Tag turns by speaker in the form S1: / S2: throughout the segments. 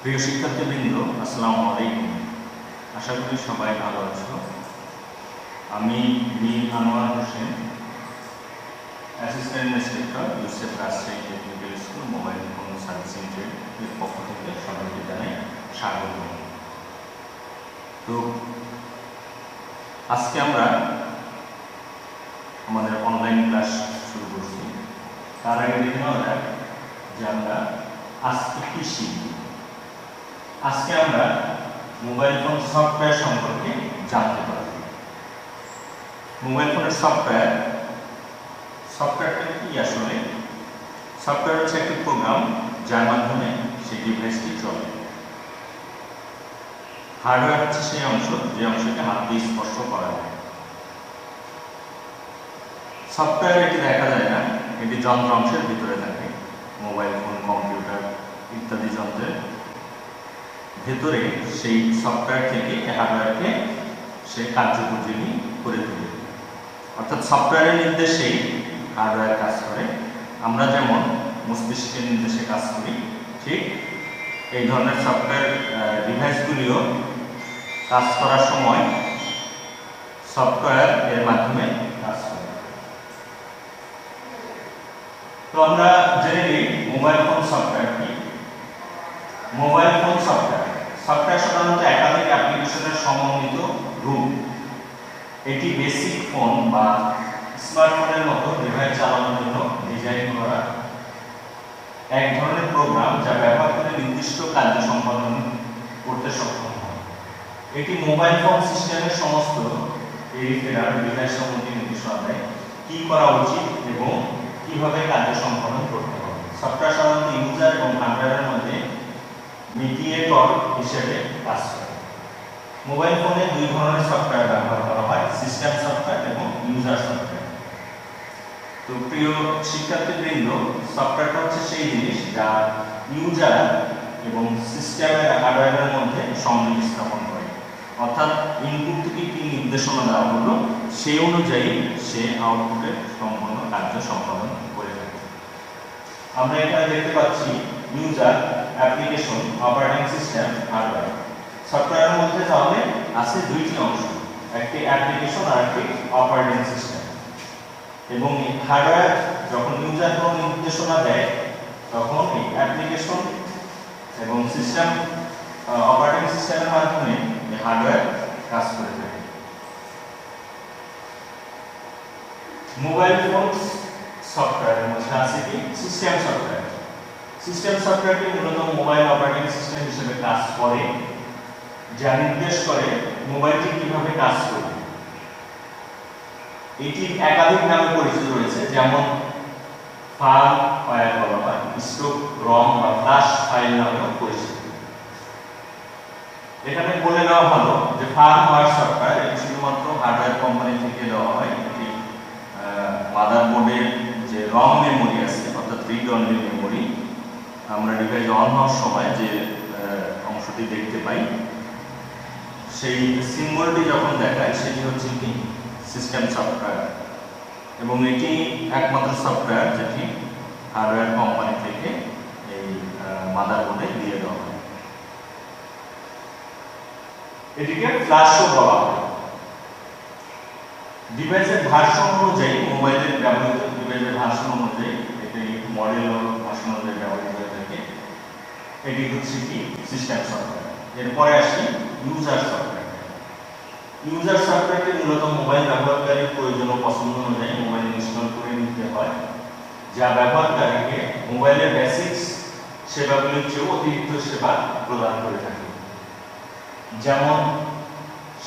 S1: প্রিয় শিক্ষার্থীবৃন্দ, আসসালামু আলাইকুম। আশা করি সবাই ভালো আছো। আমি Mir Anwar Hossain, assistant inspector Yusuf Rajshahi technical school mobile phone servicing trade এর পক্ষ থেকে সবাইকে জানাই স্বাগত। তো আজকে আমরা আমাদের অনলাইন ক্লাস শুরু করছি। তার আগে দেখে নেওয়া যাক যে আমরা আজকে কি শিখব। আজকে আমরা মোবাইল ফোন সফটওয়্যার সম্পর্কে জানতে পারব। মোবাইল ফোনের সফটওয়্যারটা কি? আসলে সফটওয়্যার হচ্ছে একটি প্রোগ্রাম যার মাধ্যমে সেই ডিভাইসটি চলে। হার্ডওয়্যার হচ্ছে সেই অংশ যে অংশকে হাত দিয়ে স্পর্শ করা যায়। সফটওয়্যার এটি দেখা যায় না, এটি যন্ত্র অংশের ভিতরে থাকে। মোবাইল ফোন, কম্পিউটার ইত্যাদি যন্ত্রের ভেতরে সেই সফটওয়্যার থেকে হার্ডওয়্যারকে সে কার্যকরী করে তোলে। অর্থাৎ সফটওয়্যারের নির্দেশেই হার্ডওয়্যার কাজ করে। আমরা যেমন মস্তিষ্কের নির্দেশে কাজ করি, ঠিক এই ধরনের সফটওয়্যার ডিভাইসগুলিও কাজ করার সময় সফটওয়্যার এর মাধ্যমে কাজ করে। তো আমরা জেনে নিই মোবাইল ফোন সফটওয়্যার কি। মোবাইল ফোন সফটওয়্যার সাধারণত একাধিক অ্যাপ্লিকেশনের সমন্বিত রূপ। এটি বেসিক ফোন বা স্মার্টফোনের মতো ডিভাইস চালানোর জন্য ডিজাইন করা এক ধরনের প্রোগ্রাম যা ব্যবহার করে নির্দিষ্ট কার্য সম্পাদন করতে সক্ষম হয়। এটি মোবাইল ফোন সিস্টেমের সমস্ত পেরিফেরাল ডিভাইস সম্বন্ধে নির্দেশনা দেয়, কি করা উচিত এবং কিভাবে কার্য সম্পাদন করতে হবে। সফটওয়্যার সাধারণত ইউজার এবং হার্ডওয়্যারের মধ্যে মিডিয়েটর হিসেবে কাজ করে। মোবাইল ফোনে দুই ধরনের সফটওয়্যার ব্যবহার করা হয়, সিস্টেম সফটওয়্যার এবং ইউজার সফটওয়্যার। তো প্রিয় শিক্ষার্থীবৃন্দ, সফটওয়্যারটা হচ্ছে সেই জিনিস যা ইউজার এবং সিস্টেমের হার্ডওয়্যারের মধ্যে সংযোগ স্থাপন করে। অর্থাৎ ইনপুট থেকে কি নির্দেশনা দেওয়া হলো সেই অনুযায়ী সে আউটপুটের সম্পূর্ণ কার্য সম্পাদন করে থাকে। আমরা এখানে দেখতে পাচ্ছি user, application, operating system, hardware. সফটওয়্যারের মধ্যে তাহলে আছে দুইটি অংশ, একটি অ্যাপ্লিকেশন আর একটি অপারেটিং সিস্টেম। এবং এই হার্ডওয়্যার যখন ইউজার কোনো নির্দেশনা দেয় তখন এই অ্যাপ্লিকেশন এবং সিস্টেম অপারেটিং সিস্টেমের মাধ্যমে এই হার্ডওয়্যার কাজ করে থাকে। মোবাইল ফোন সফটওয়্যারের মধ্যে আছে কি সিস্টেম সফটওয়্যার। সিস্টেম সফটওয়্যারটি মূলত মোবাইল অপারেটিং সিস্টেম হিসেবে কাজ করে, যা নির্দেশ করে মোবাইলটি কিভাবে কাজ করবে। এটি একাধিক নামে পরিচিত রয়েছে, যেমন ফার্ম ফাইল বলা হয়, স্টক, রম বা ফ্ল্যাশ ফাইল নামেও পরিচিত। এখানে বলে নেওয়া ভালো যে ফার্মওয়্যার সফটওয়্যার এটি শুধুমাত্র হার্ডওয়্যার কোম্পানি থেকে দেওয়া হয়। এটি মাদারবোর্ডের যে রম মেমোরি আছে, অর্থাৎ রিড অনলি মেমোরি, আমরা ডিভাইস অন হওয়ার সময় যে অংশটি দেখতে পাই, সেই সিম্বলটি যখন দেখায় সেটি হচ্ছে কি সিস্টেম সফটওয়্যার। এবং এটি একমাত্র সফটওয়্যার যেটি হার্ডওয়্যার কোম্পানি থেকে এই মাদারবোর্ডে দিয়ে দেওয়া হয়। এটিকে ফ্ল্যাশও বলা হয়। ডিভাইসের ভার্সন অনুযায়ী মোবাইলের ব্যবহৃত ডিভাইসের ভার্সন অনুযায়ী এটি মডেল ও ভার্সন অনুযায়ী ব্যবহৃত হয়ে থাকে। এটি হচ্ছে কি সিস্টেম সফটওয়্যার। এরপরে আসি ইউজার সফটওয়্যার। ইউজার সফটওয়্যারটি মূলত মোবাইল ব্যবহারকারীর প্রয়োজন ও পছন্দ অনুযায়ী মোবাইল ইনস্টল করে নিতে হয়, যা ব্যবহারকারীকে মোবাইলের বেসিক্স সেবাগুলির চেয়ে অতিরিক্ত সেবা প্রদান করে থাকে, যেমন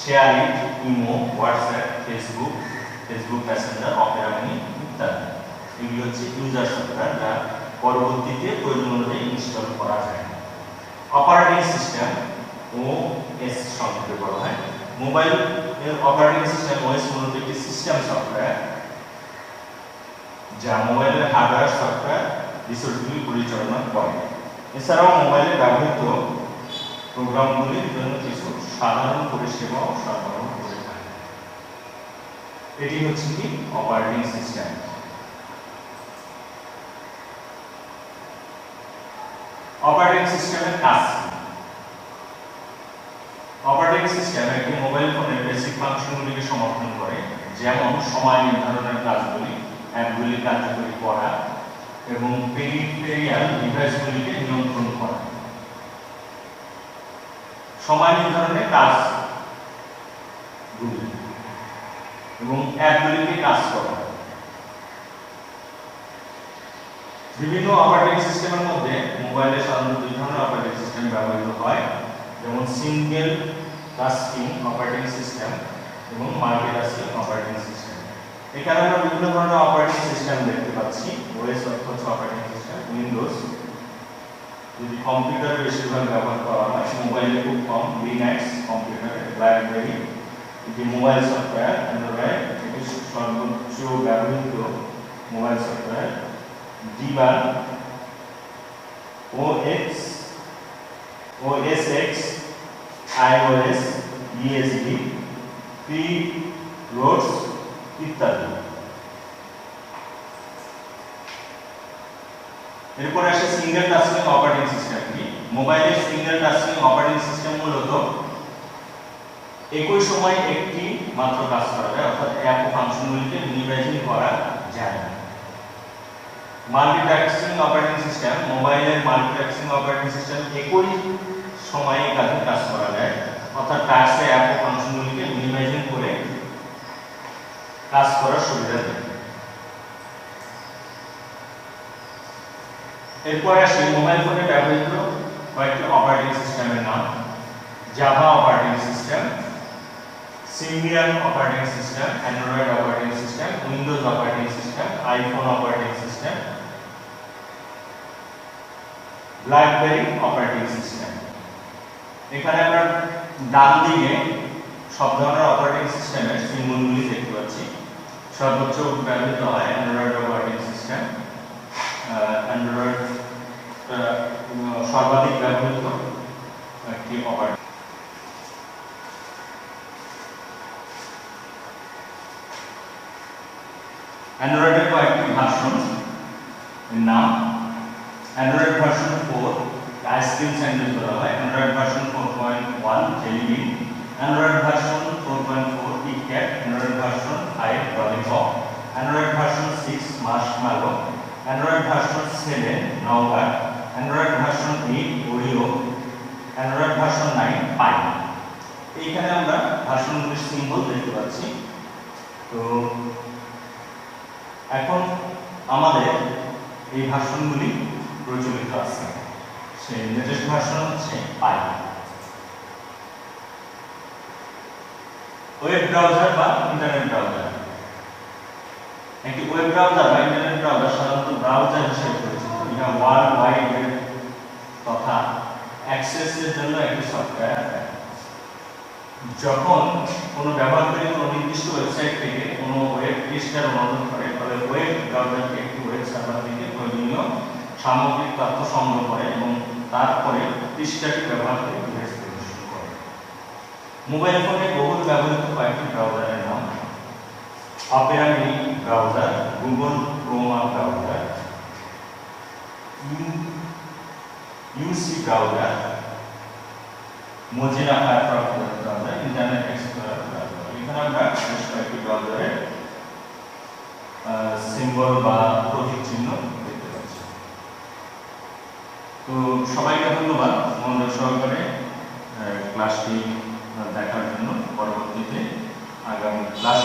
S1: sharing, imo, WhatsApp, Facebook Messenger, Opera mini ইত্যাদি। এগুলি হচ্ছে ইউজার সফটওয়্যার, যা পরবর্তীতে প্রয়োজন অনুযায়ী ইনস্টল করা যায়। অপারেটিং সিস্টেম ওএস সংক্ষেপে বলা হয়। মোবাইল এর অপারেটিং সিস্টেম ওএস মূলত একটি সিস্টেম সফটওয়্যার যা মোবাইলের হার্ডওয়্যার সফটওয়্যার রিসোর্সগুলি পরিচালনা করে। এছাড়াও মোবাইলে ব্যবহৃত প্রোগ্রামগুলির জন্য কিছু সাধারণ পরিষেবাও সরবরাহ করে থাকে। এটি হচ্ছে কি অপারেটিং সিস্টেম। অপারেটিং সিস্টেমের কাজ সিস্টেম একটি মোবাইল ফোনের বেসিক ফাংশনগুলিকে সমর্থন করে, যেমন সময় নির্ধারণের কাজগুলি, অ্যাপগুলি কার্যকরী করা এবং পেরিফেরিয়াল ডিভাইসগুলিকে নিয়ন্ত্রণ করা। সময় নির্ধারণের কাজগুলি এবং অ্যাপগুলিকে কাজ করা। বিভিন্ন অপারেটিং সিস্টেমের মধ্যে মোবাইলে সাধারণত দুই ধরনের অপারেটিং সিস্টেম ব্যবহৃত হয়, যেমন সিঙ্গেল টাস্কিং অপারেটিং সিস্টেম এবং মাল্টিটাস্কিং অপারেটিং সিস্টেম। এখানে আমরা বিভিন্ন ধরনের অপারেটিং সিস্টেম দেখতে পাচ্ছি। ওএস হচ্ছে অপারেটিং সিস্টেম, উইন্ডোজ যদি কম্পিউটারে বেশিরভাগ ব্যবহার করা হয়, মোবাইলে খুব কম, লিনাক্স কম্পিউটারে, ব্ল্যাকবেরি এটি মোবাইল সফটওয়্যার, অ্যান্ড্রয়েড এটি সর্বোচ্চ ব্যবহৃত mobile software, debug, OSX, iOS, ESD, P-Roads ইত্যাদি। এরপর আসে সিঙ্গেল টাস্কিং অপারেটিং সিস্টেম। কি মোবাইলের সিঙ্গেল টাস্কিং অপারেটিং সিস্টেম মূলত একই সময় একটি মাত্র কাজ করা যায়, অর্থাৎ অ্যাপ ও ফাংশনগুলিকে মিনিমাইজিং করা যায়। মাল্টিটাস্কিং অপারেটিং সিস্টেম, মোবাইলের মাল্টিটাস্কিং অপারেটিং সিস্টেম একই সময়ে একাধিক কাজ করা যায়, অর্থাৎ টাস্কে অ্যাপ ও ফাংশনগুলিকে মিনিমাইজিং করে কাজ করার সুবিধা দেয়। এরপর আসি মোবাইল ফোনে ব্যবহৃত কয়েকটি অপারেটিং সিস্টেমের নাম। Java operating system, Symbian operating system, Android operating system, Windows operating system, iPhone operating system, blackberry operating system. এখানে আমরা ডান দিকে সব ধরনের অপারেটিং সিস্টেমের সিম্বলগুলি দেখতে পাচ্ছি। সর্বোচ্চ ব্যবহৃত হয় অ্যান্ড্রয়েড অপারেটিং সিস্টেম, অ্যান্ড্রয়েড সর্বাধিক ব্যবহৃত একটি অপারেটিং। অ্যান্ড্রয়েডের কয়েকটি ভার্সন নাম: অ্যান্ড্রয়েড ভার্সন 4 আইসক্রিম স্যান্ডউইচ বলা হয়, Android version 4.1 Jelly Bean, Android version 4.4 KitKat, Android version 5 Lollipop, Android version 6 Marshmallow, Android version 7 Nougat, Android version 8 Oreo, Android version 9 Pie. এইখানে আমরা ভার্সনগুলির symbol দেখতে পাচ্ছি। তো এখন আমাদের এই ভার্সনগুলি প্রচলিত আছে। সেই লেটেস্ট ভার্সন হচ্ছে পাই। ওয়েব ব্রাউজার বা ইন্টারনেট ব্রাউজার। একটি ওয়েব ব্রাউজার বা ইন্টারনেট ব্রাউজার সাধারণত ব্রাউজার হিসেবে পরিচিত। এটা ওয়ার্ল্ড ওয়াইড ওয়েব তথা অ্যাক্সেসের জন্য একটি সফটওয়্যার। যখন কোনো ব্যবহারকারী কোনো নির্দিষ্ট ওয়েবসাইট থেকে কোনো ওয়েব পৃষ্ঠার অনুসরণ করে, তবে ওয়েব ব্রাউজারকে একটি ওয়েব সার্ভার থেকে প্রয়োজনীয় সামগ্রিক তথ্য সংগ্রহ করে এবং তারপরে পৃষ্ঠাটি ব্যবহার করে ডিভাইস প্রদর্শন করে। মোবাইল ফোনে বহুল ব্যবহৃত কয়েকটি ব্রাউজারের নাম: Opera Mini browser, Google Chrome browser, UC browser, Mozilla Firefox browser, Internet Explorer browser. এখানে আমরা বেশ কয়েকটি ব্রাউজারের সিম্বল বা প্রতীক চিহ্ন দেখতে পাচ্ছি। তো সবাইকে ধন্যবাদ মনোযোগ সহকারে ক্লাসটি দেখার জন্য। পরবর্তীতে আগামী ক্লাস